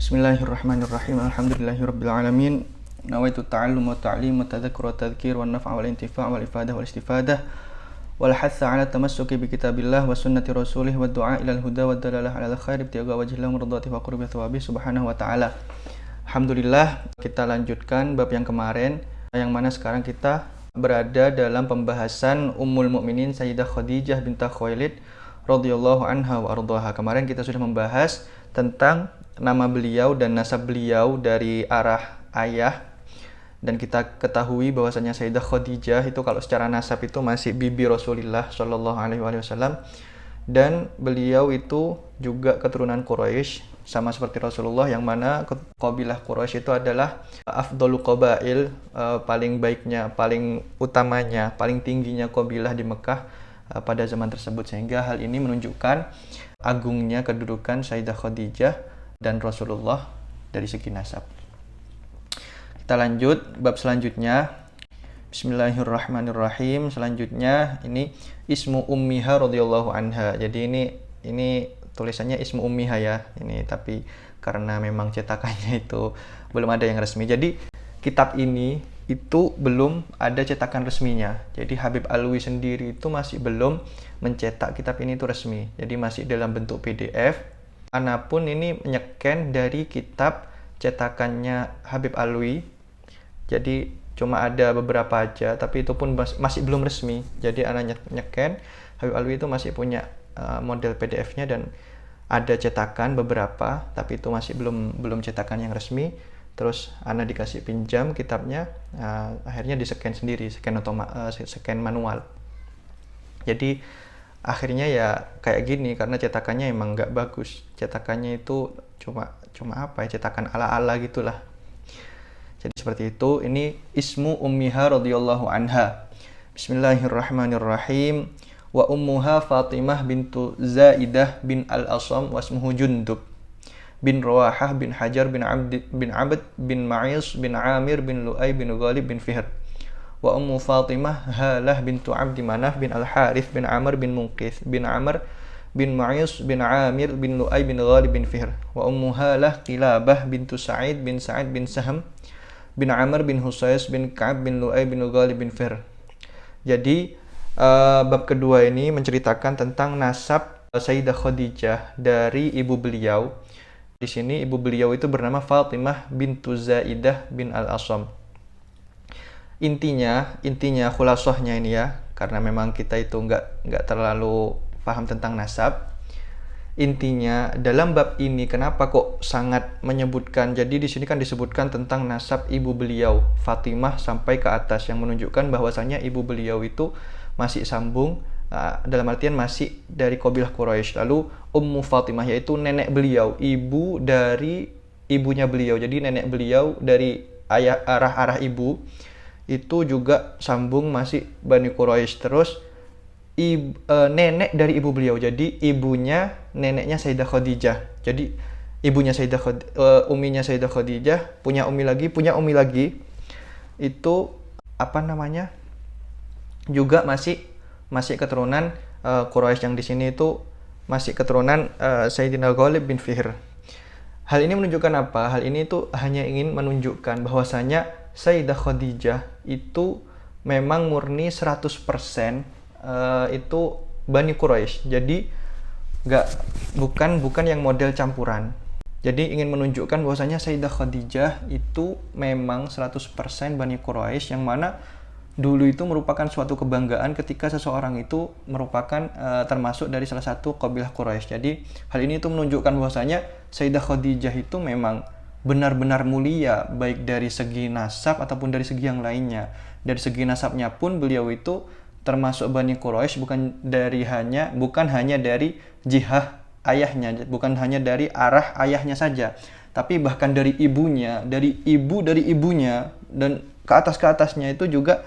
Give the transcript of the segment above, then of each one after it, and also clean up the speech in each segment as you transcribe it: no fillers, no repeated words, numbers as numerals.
Bismillahirrahmanirrahim. Alhamdulillahirabbil alamin. Nawaitu ta'allum wa ta'lim wa tadhakkur wa tadhkir wa naf'a wal intifa' wal ifadah wal istifadah wal hatha 'ala tamassuki bi kitabillah wa sunnati rasulih wa du'a ilal huda wa dalalah 'alal khair ibtigha wajhillah mardati wa qurbi thawabi subhanahu wa ta'ala. Alhamdulillah, kita lanjutkan bab yang kemarin, yang mana sekarang kita berada dalam pembahasan Ummul Mukminin Sayyidah Khadijah bintah Khuwailid radhiyallahu anha wa ardhaha. Kemarin kita sudah membahas tentang nama beliau dan nasab beliau dari arah ayah, dan kita ketahui bahwasanya Sayyidah Khadijah itu kalau secara nasab itu masih bibi Rasulullah Shallallahu Alaihi Wasallam, dan beliau itu juga keturunan Quraisy sama seperti Rasulullah, yang mana kabilah Quraisy itu adalah afdhalu qabail, paling baiknya, paling utamanya, paling tingginya kabilah di Mekah pada zaman tersebut, sehingga hal ini menunjukkan agungnya kedudukan Sayyidah Khadijah dan Rasulullah dari segi nasab. Kita lanjut bab selanjutnya. Bismillahirrahmanirrahim. Selanjutnya ini ismu ummiha radhiyallahu anha. Jadi ini tulisannya ismu ummiha ya. Ini tapi karena memang cetakannya itu belum ada yang resmi. Jadi kitab ini itu belum ada cetakan resminya. Jadi Habib Alwi sendiri itu masih belum mencetak kitab ini itu resmi. Jadi masih dalam bentuk PDF. Anapun ini nyeken dari kitab cetakannya Habib Alwi. Jadi cuma ada beberapa aja, tapi itu pun masih belum resmi. Jadi anak nyeken Habib Alwi itu masih punya model PDF-nya dan ada cetakan beberapa, tapi itu masih belum cetakan yang resmi. Terus anak dikasih pinjam kitabnya, akhirnya di-scan sendiri, scan manual. Jadi akhirnya ya kayak gini karena cetakannya emang nggak bagus. Cetakannya itu cuma apa ya, cetakan ala-ala gitulah. Jadi seperti itu. Ini ismu ummiha radhiyallahu anha. Bismillahirrahmanirrahim. Wa ummuha Fatimah bintu Zaidah bin Al-Asam wasmuhu Jundub bin Rawahah bin Hajar bin Abd bin Ma'is bin Amir bin Lu'ay bin Ghalib bin Fihr. Wa ummu Fatimah Halah bintu Abdi Manaf bin Al-Harith bin Amr bin Munqith bin Amr bin Ma'is bin Amir bin Lu'ay bin Ghalib bin Fihr. Wa ummu Halah Qilabah bintu Sa'id bin Saham bin Amr bin Husais bin Ka'ab bin Lu'ay bin Ghalib bin Fihr. Jadi bab kedua ini menceritakan tentang nasab Sayyidah Khadijah dari ibu beliau. Di sini ibu beliau itu bernama Fatimah bintu Zaidah bin Al-Asam. Intinya khulasahnya ini ya, karena memang kita itu nggak terlalu paham tentang nasab. Intinya dalam bab ini kenapa kok sangat menyebutkan, jadi di sini kan disebutkan tentang nasab ibu beliau Fatimah sampai ke atas, yang menunjukkan bahwasanya ibu beliau itu masih sambung, dalam artian masih dari kabilah Quraisy. Lalu Ummu Fatimah yaitu nenek beliau, ibu dari ibunya beliau. Jadi nenek beliau dari arah ibu itu juga sambung masih Bani Quraisy. Terus nenek dari ibu beliau, jadi ibunya neneknya Sayyidah Khadijah. Jadi ibunya umminya Sayyidah Khadijah punya umi lagi itu apa namanya, juga masih keturunan Quraisy, yang di sini itu masih keturunan Sayyidina Ghalib bin Fihr. Hal ini menunjukkan apa? Hal ini itu hanya ingin menunjukkan bahwasanya Sayyidah Khadijah itu memang murni 100% itu Bani Quraisy. Jadi bukan yang model campuran. Jadi ingin menunjukkan bahwasanya Sayyidah Khadijah itu memang 100% Bani Quraisy, yang mana dulu itu merupakan suatu kebanggaan ketika seseorang itu merupakan termasuk dari salah satu kabilah Quraisy. Jadi hal ini itu menunjukkan bahwasanya Sayyidah Khadijah itu memang benar-benar mulia, baik dari segi nasab ataupun dari segi yang lainnya. Dari segi nasabnya pun beliau itu termasuk Bani Quraisy, bukan hanya dari jihah ayahnya, bukan hanya dari arah ayahnya saja, tapi bahkan dari ibunya, dari ibunya dan ke atasnya itu juga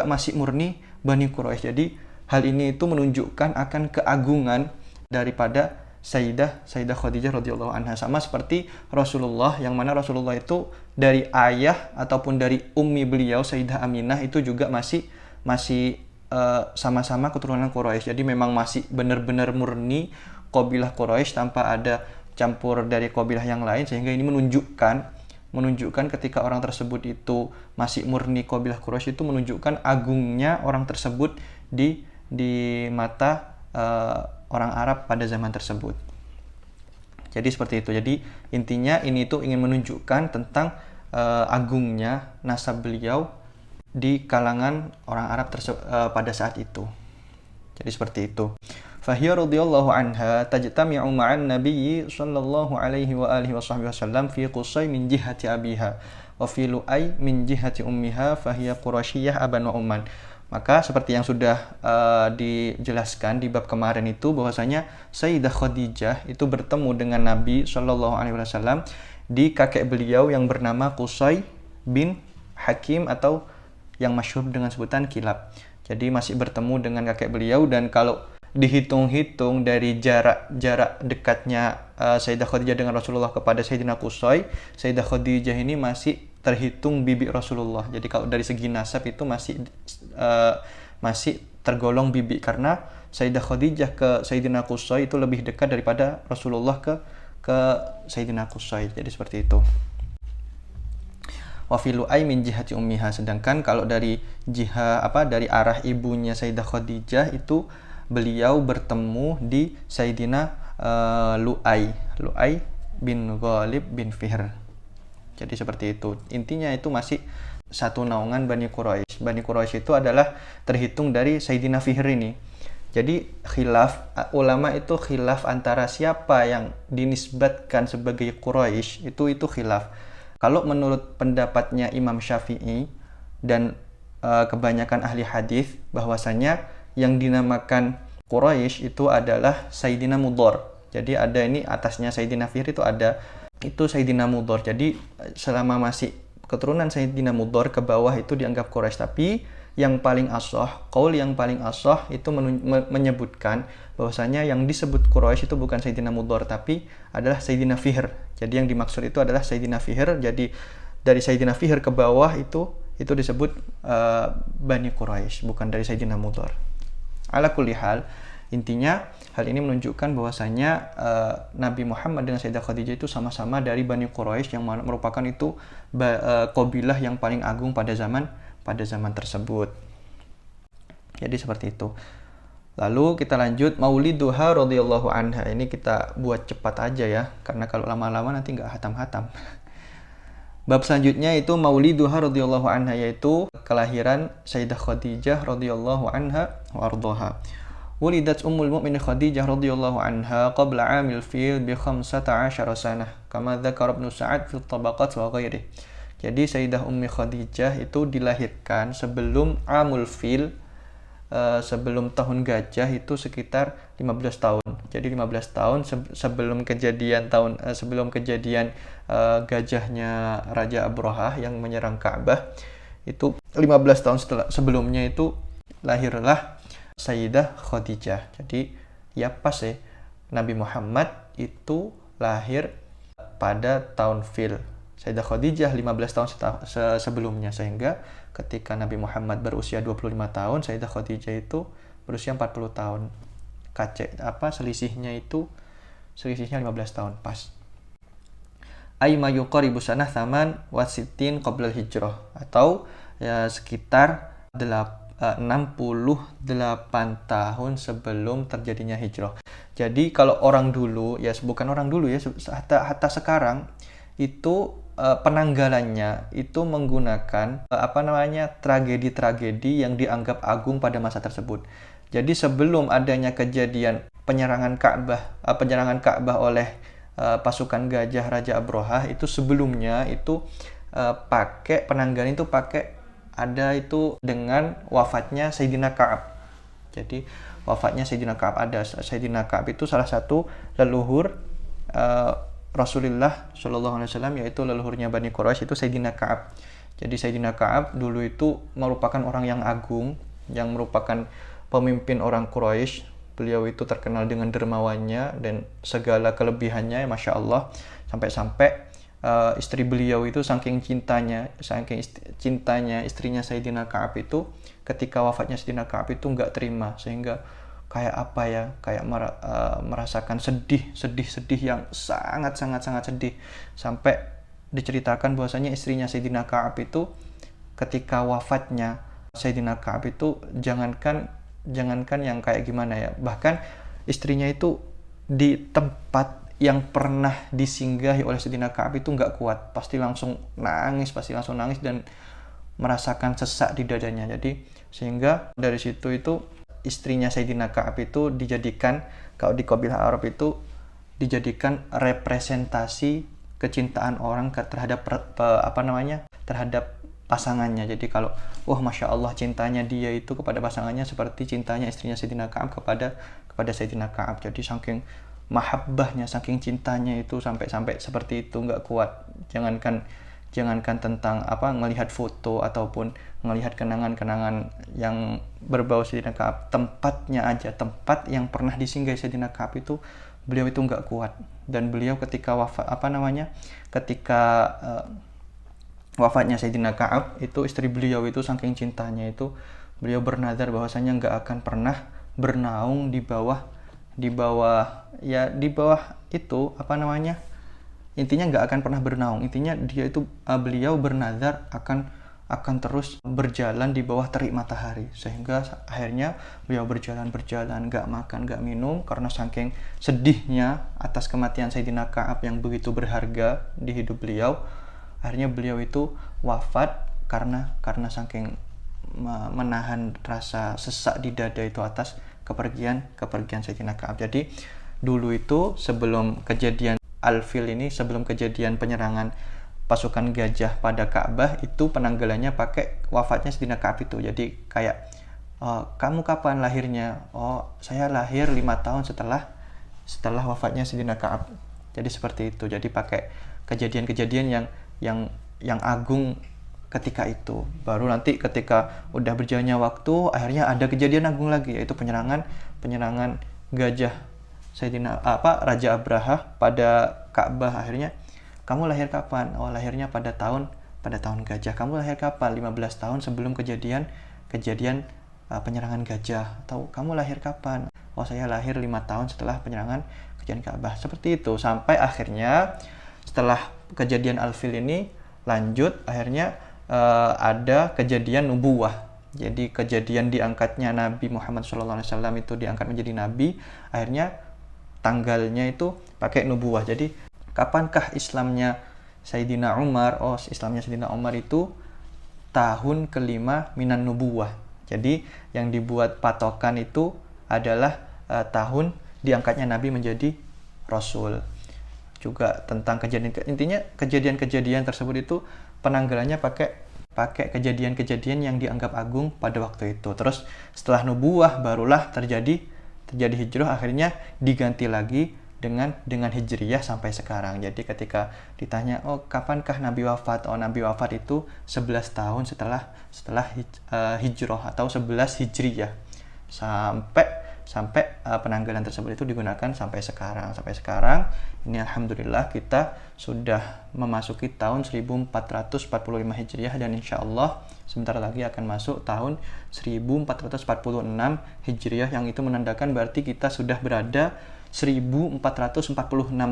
masih murni Bani Quraisy. Jadi hal ini itu menunjukkan akan keagungan daripada Sayyidah Khadijah radhiyallahu anha, sama seperti Rasulullah, yang mana Rasulullah itu dari ayah ataupun dari ummi beliau Sayyidah Aminah itu juga masih sama-sama keturunan Quraisy. Jadi memang masih benar-benar murni kabilah Quraisy tanpa ada campur dari kabilah yang lain, sehingga ini menunjukkan ketika orang tersebut itu masih murni kabilah Quraisy, itu menunjukkan agungnya orang tersebut di mata orang Arab pada zaman tersebut. Jadi seperti itu. Jadi intinya ini tuh ingin menunjukkan tentang agungnya nasab beliau di kalangan orang Arab pada saat itu. Jadi seperti itu. Fahiya radhiyallahu anha tajtami'u ma'an nabiyyi sallallahu alaihi wa alihi wasallam fi Qusay min jihati abiha wa fi Lu'ay min jihati ummiha fahiya Quraisyiyah aban wa umman. Maka seperti yang sudah dijelaskan di bab kemarin itu, bahwasanya Sayyidah Khadijah itu bertemu dengan Nabi sallallahu alaihi wasallam di kakek beliau yang bernama Qusay bin Hakim atau yang masyhur dengan sebutan Kilab. Jadi masih bertemu dengan kakek beliau, dan kalau dihitung-hitung dari jarak dekatnya Sayyidah Khadijah dengan Rasulullah kepada Sayyidina Qusay, Sayyidah Khadijah ini masih terhitung bibi Rasulullah. Jadi kalau dari segi nasab itu masih tergolong bibi, karena Sayyidah Khadijah ke Sayyidina Qusay itu lebih dekat daripada Rasulullah ke Sayyidina Qusay. Jadi seperti itu. Wa fi Lu'ay min jihati ummiha, sedangkan kalau dari dari arah ibunya Sayyidah Khadijah itu beliau bertemu di Sayyidina Lu'ay bin Ghalib bin Fihr. Jadi seperti itu. Intinya itu masih satu naungan Bani Quraisy. Bani Quraisy itu adalah terhitung dari Sayyidina Fihr ini. Jadi ulama itu khilaf antara siapa yang dinisbatkan sebagai Quraisy, itu khilaf. Kalau menurut pendapatnya Imam Syafi'i dan kebanyakan ahli hadis, bahwasanya yang dinamakan Quraisy itu adalah Sayyidina Mudhar. Jadi ada ini atasnya Sayyidina Fihr itu Sayyidina Mudhar. Jadi selama masih keturunan Sayyidina Mudhar ke bawah itu dianggap Quraisy. Tapi yang paling qaul yang paling ashah itu menyebutkan bahwasanya yang disebut Quraisy itu bukan Sayyidina Mudhar, tapi adalah Sayyidina Fihr. Jadi yang dimaksud itu adalah Sayyidina Fihr. Jadi dari Sayyidina Fihr ke bawah itu disebut Bani Quraisy, bukan dari Sayyidina Mudhar. Ala kulli hal, intinya hal ini menunjukkan bahwasanya Nabi Muhammad dengan Sayyidah Khadijah itu sama-sama dari Bani Quraisy, yang merupakan itu kabilah yang paling agung pada zaman tersebut. Jadi seperti itu. Lalu kita lanjut Mauliduha radhiyallahu anha. Ini kita buat cepat aja ya, karena kalau lama-lama nanti nggak hatam-hatam. Bab selanjutnya itu Mauliduha radhiyallahu anha, yaitu kelahiran Sayyidah Khadijah radhiyallahu anha wa ardhaha. Wulidat Ummul Mukminin Khadijah radhiyallahu anha qabla 'amil fil bi 15 sanah, kama dzakara Ibnu Sa'ad fi Tabaqat wa ghairihi. Jadi Sayyidah Ummi Khadijah itu dilahirkan sebelum Amul Fil, sebelum tahun gajah itu sekitar 15 tahun. Jadi 15 tahun sebelum kejadian gajahnya Raja Abrahah yang menyerang Ka'bah, itu 15 tahun sebelumnya itu lahirlah Sayyidah Khadijah. Jadi ya pas ya, Nabi Muhammad itu lahir pada tahun Fil. Sayyidah Khadijah 15 tahun sebelumnya, sehingga ketika Nabi Muhammad berusia 25 tahun, Sayyidah Khadijah itu berusia 40 tahun. Selisihnya 15 tahun pas. Aima yuqaribu sanah thaman wa sittin qabla hijrah, atau ya sekitar 68 tahun sebelum terjadinya hijrah. Jadi kalau orang dulu, ya bukan orang dulu ya, hatta sekarang itu penanggalannya itu menggunakan tragedi-tragedi yang dianggap agung pada masa tersebut. Jadi sebelum adanya kejadian penyerangan Ka'bah oleh pasukan gajah Raja Abrahah, itu sebelumnya itu penanggalan itu ada itu dengan wafatnya Sayyidina Ka'ab. Jadi wafatnya Sayyidina Ka'ab, Sayyidina Ka'ab itu salah satu leluhur Rasulullah Shallallahu Alaihi Wasallam, yaitu leluhurnya Bani Quraisy, itu Sayyidina Ka'ab. Jadi Sayyidina Ka'ab dulu itu merupakan orang yang agung, yang merupakan pemimpin orang Quraisy. Beliau itu terkenal dengan dermawannya dan segala kelebihannya, Masya Allah. Sampai-sampai istri beliau itu saking cintanya istrinya Sayyidina Ka'ab itu, ketika wafatnya Sayyidina Ka'ab itu nggak terima, sehingga kayak apa ya, kayak merasakan sedih yang sangat sangat sangat sedih, sampai diceritakan bahwasanya istrinya Sayyidina Ka'ab itu ketika wafatnya Sayyidina Ka'ab itu jangankan yang kayak gimana ya, bahkan istrinya itu di tempat yang pernah disinggahi oleh Sayyidina Ka'ab itu nggak kuat, pasti langsung nangis dan merasakan sesak di dadanya. Jadi sehingga dari situ itu istrinya Sayyidina Ka'ab itu dijadikan, kalau di kabilah Arab itu dijadikan representasi kecintaan orang terhadap terhadap pasangannya. Jadi kalau Masya Allah cintanya dia itu kepada pasangannya seperti cintanya istrinya Sayyidina Ka'ab kepada Sayyidina Ka'ab. Jadi saking mahabbahnya, saking cintanya itu sampai seperti itu, nggak kuat. Jangankan tentang melihat foto ataupun melihat kenangan-kenangan yang berbau Sayyidina Ka'ab, tempat yang pernah disinggahi Sayyidina Ka'ab itu beliau itu nggak kuat. Dan beliau ketika wafatnya Sayyidina Ka'ab itu, istri beliau itu saking cintanya itu beliau bernazar bahwasanya nggak akan pernah bernaung di bawah itu intinya nggak akan pernah bernaung. Intinya beliau bernazar akan terus berjalan di bawah terik matahari, sehingga akhirnya beliau berjalan nggak makan nggak minum karena saking sedihnya atas kematian Sayyidina Ka'ab yang begitu berharga di hidup beliau. Akhirnya beliau itu wafat karena saking menahan rasa sesak di dada itu atas kepergian Sayyidina Ka'ab. Jadi dulu itu sebelum kejadian Al-Fil ini, sebelum kejadian penyerangan pasukan gajah pada Ka'bah itu, penanggalannya pakai wafatnya Sayyidina Ka'ab itu. Jadi kayak kamu kapan lahirnya? Saya lahir 5 tahun setelah wafatnya Sayyidina Ka'ab. Jadi seperti itu. Jadi pakai kejadian-kejadian yang agung ketika itu. Baru nanti ketika udah berjalannya waktu, akhirnya ada kejadian agung lagi, yaitu penyerangan gajah Raja Abraha pada Ka'bah. Akhirnya, kamu lahir kapan? Lahirnya pada tahun gajah. Kamu lahir kapan? 15 tahun sebelum kejadian penyerangan gajah. Atau kamu lahir kapan? Saya lahir 5 tahun setelah penyerangan kejadian Ka'bah. Seperti itu, sampai akhirnya setelah kejadian Al-Fil ini lanjut, akhirnya ada kejadian nubuwah. Jadi kejadian diangkatnya Nabi Muhammad SAW itu diangkat menjadi Nabi, akhirnya tanggalnya itu pakai nubuwah. Jadi kapankah Islamnya Sayyidina Umar? Islamnya Sayyidina Umar itu tahun kelima minan nubuwah. Jadi yang dibuat patokan itu adalah tahun diangkatnya Nabi menjadi Rasul. Juga tentang kejadian-kejadian tersebut itu penanggalannya pakai kejadian-kejadian yang dianggap agung pada waktu itu. Terus setelah nubuwah barulah terjadi hijrah, akhirnya diganti lagi dengan hijriyah sampai sekarang. Jadi ketika ditanya kapankah Nabi wafat? Nabi wafat itu 11 tahun setelah hijrah atau 11 hijriyah. Sampai penanggalan tersebut itu digunakan sampai sekarang. Ini alhamdulillah kita sudah memasuki tahun 1445 Hijriah, dan insya Allah sebentar lagi akan masuk tahun 1446 Hijriah, yang itu menandakan berarti kita sudah berada 1446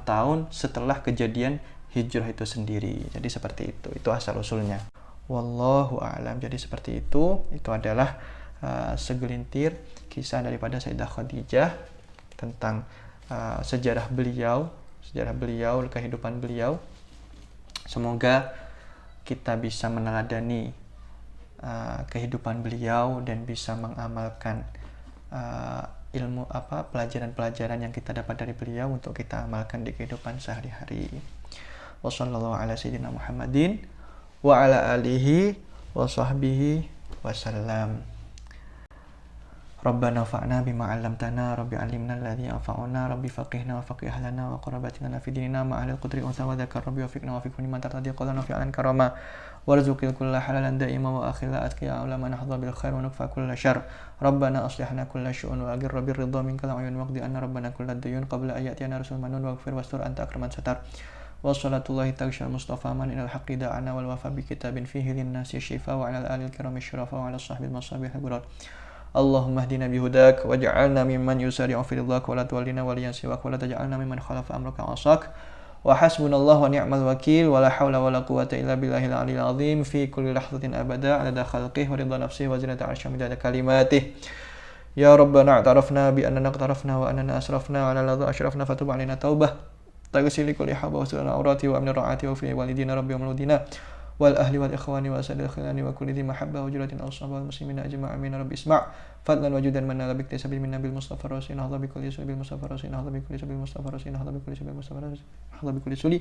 tahun setelah kejadian hijrah itu sendiri. Jadi seperti itu asal usulnya. Wallahu a'lam. Jadi seperti itu adalah segelintir kisah daripada Sayyidah Khadijah tentang sejarah beliau, kehidupan beliau. Semoga kita bisa meneladani kehidupan beliau dan bisa mengamalkan pelajaran-pelajaran yang kita dapat dari beliau untuk kita amalkan di kehidupan sehari-hari. Wassallallahu ala sayyidina Muhammadin wa ala alihi wa sahbihi wasallam. Rabbana fa'na bima 'allamtana, rabbi 'allimna alladhi yanfa'una, rabbi faqihna wa faqih lana wa qurrabatina fi dinina ma ahli al-qudri wa dzakar, rabbi wafiqna wa fiqh liman tartadi qawlan fi'lan karama warzuqil kulla halalan da'ima wa akhila atqiya ulama nahdha bil khair wa nakfa kulla syarr. Rabbana aslihna kulla syu'un wa aghir rabbi ridha minka la ayun waqdi anna rabbana kulla dayun qabla ayatiyana rasul manun wa ghfir wastur anta akraman satar. Wassalatullahi ta'ala Mustafa man ilal haqqi da'ana wal wafa bi kitabin fihi lin nasi syifa wa 'ala al-alil kirami syurafa wa 'ala sahbil masabih al-gurar. Allahumma hdina bihudak waj'alna mimman yusari'u fi ridhak wa la tuwallina waliyan siwak wa la taj'alna mimman khalafa amraka wa asak. Wa hasbunallahu wa ni'mal wakil wa la hawla wa la quwwata illa billahil aliyyil azim fi kulli lahzatin abada adada khalqihi wa ridha nafsihi wa zinata 'arsyihi midada kalimatihi. Ya Rabbana a'tarafna bi annana iqtarafna wa annana asrafna wa ala ladha ashrafna fatub 'alaina taubah taghsil kulli habwa wa sulana awrati wa amni ra'ati wa fi walidina rabbi wa mauludina wal ahli wal ikhwani wa asadil khilani wa kulli dhi mahabba wa juratin awsaba wal muslimina ajma'a amin rabbi isma' fadlan wajudan manna labik tasabil minna bil mustafa rasulina hadha bi kulli sabil mustafa rasulina hadha bi kulli sabil mustafa rasulina hadha bi kulli sabil mustafa rasulina hadha bi kulli suli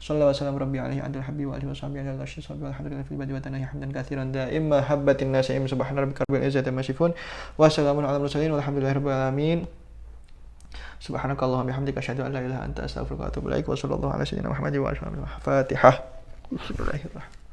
sallallahu wa sallam rabbi alaihi adil habbi wa alihi wa sahbihi ala ashyi sabbi wal hamdulillah fil badi wa tanahi hamdan katsiran da'imma habbatin nasaim subhana rabbika rabbil izzati amma yasifun wa salamun ala mursalin walhamdulillahi rabbil alamin. Subhanakallahumma bihamdika asyhadu an la ilaha illa anta astaghfiruka wa atubu ilaik wa sallallahu ala sayyidina Muhammadin wa alihi wa sahbihi. Fatihah. Bismillahirrahmanirrahim.